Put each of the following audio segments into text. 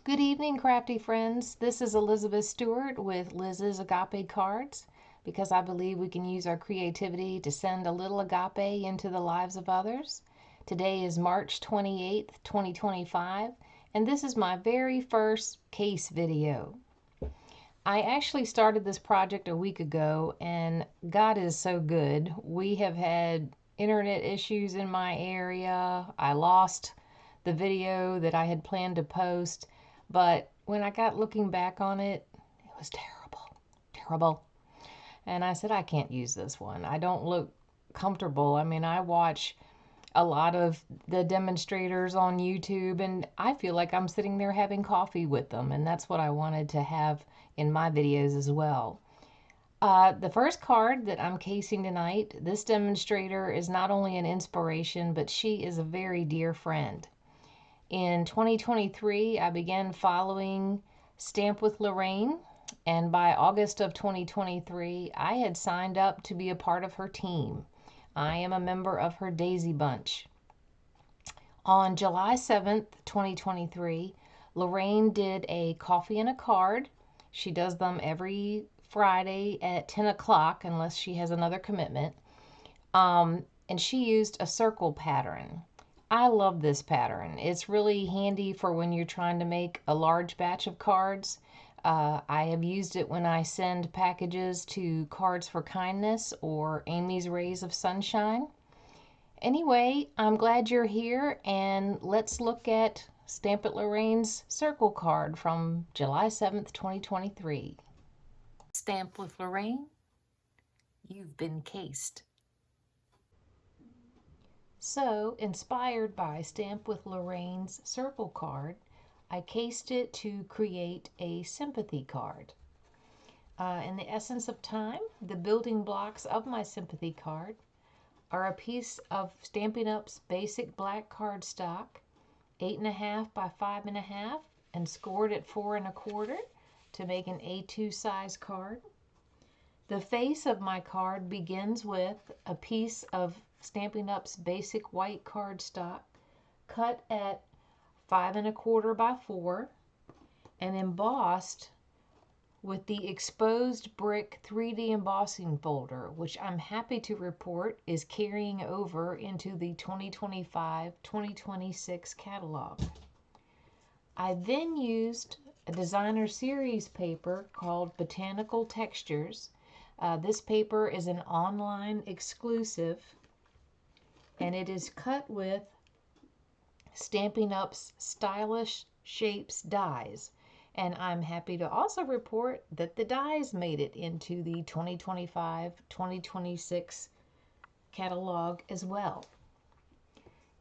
Good evening, crafty friends. This is Elizabeth Stewart with Liz's Agape Cards because I believe we can use our creativity to send a little agape into the lives of others. Today is March 28th, 2025, and this is my very first case video. I actually started this project a week ago, and God is so good. We have had internet issues in my area. I lost the video that I had planned to post, but when I got looking back on it, it was terrible, terrible. And I said, I can't use this one. I don't look comfortable. I mean, I watch a lot of the demonstrators on YouTube, and I feel like I'm sitting there having coffee with them, and that's what I wanted to have in my videos as well. The first card that I'm casing tonight, this demonstrator is not only an inspiration, but she is a very dear friend. In 2023, I began following Stamp with Lorraine, and by August of 2023, I had signed up to be a part of her team. I am a member of her Daisy Bunch. On July 7th, 2023, Lorraine did a coffee and a card. She does them every Friday at 10 o'clock unless she has another commitment. And she used a circle pattern. I love this pattern. It's really handy for when you're trying to make a large batch of cards. I have used it when I send packages to Cards for Kindness or Amy's Rays of Sunshine. Anyway, I'm glad you're here, and let's look at Stampin' Lorraine's circle card from July 7th, 2023. Stamp with Lorraine, you've been cased. So, inspired by Stamp with Lorraine's circle card, I cased it to create a sympathy card. In the essence of time, the building blocks of my sympathy card are a piece of Stampin' Up's basic black cardstock, 8.5 by 5.5, and scored at 4.25 to make an A2 size card. The face of my card begins with a piece of Stampin' Up's basic white cardstock cut at 5.25 by 4 and embossed with the exposed brick 3D embossing folder, which I'm happy to report is carrying over into the 2025-2026 catalog. I then used a designer series paper called Botanical Textures. This paper is an online exclusive, and it is cut with Stampin' Up's Stylish Shapes dies. And I'm happy to also report that the dies made it into the 2025-2026 catalog as well.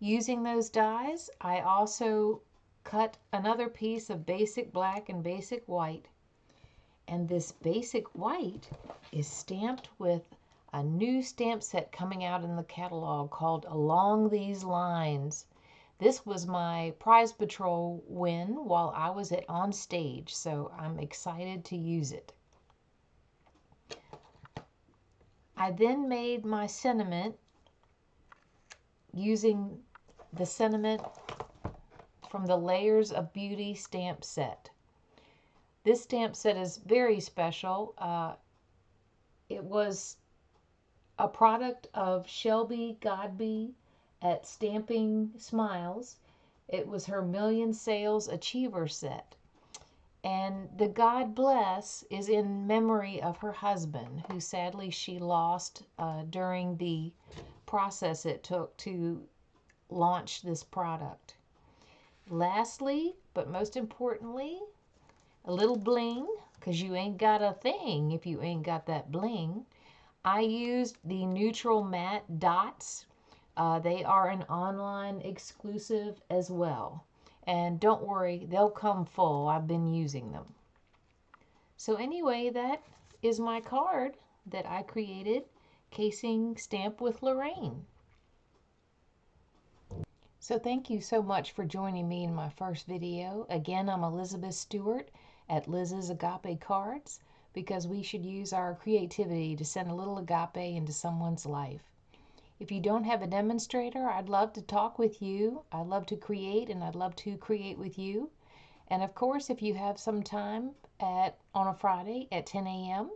Using those dies, I also cut another piece of basic black and basic white. And this basic white is stamped with a new stamp set coming out in the catalog called Along These Lines. This was my Prize Patrol win while I was on stage, so I'm excited to use it. I then made my sentiment using the sentiment from the Layers of Beauty stamp set. This stamp set is very special. It was a product of Shelby Godby at Stamping Smiles. It was her Million Sales Achiever set. And the God Bless is in memory of her husband, who sadly she lost during the process it took to launch this product. Lastly, but most importantly, a little bling, because you ain't got a thing if you ain't got that bling. I used the neutral matte dots. They are an online exclusive as well. And don't worry, they'll come full. I've been using them. So anyway, that is my card that I created, casing Stamp with Lorraine. So thank you so much for joining me in my first video. Again, I'm Elizabeth Stewart at Liz's Agape Cards, because we should use our creativity to send a little agape into someone's life. If you don't have a demonstrator, I'd love to talk with you. I love to create, and I'd love to create with you. And of course, if you have some time on a Friday at 10 a.m.,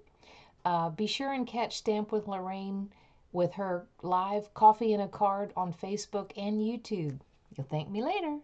be sure and catch Stamp with Lorraine with her live Coffee and a Card on Facebook and YouTube. You'll thank me later.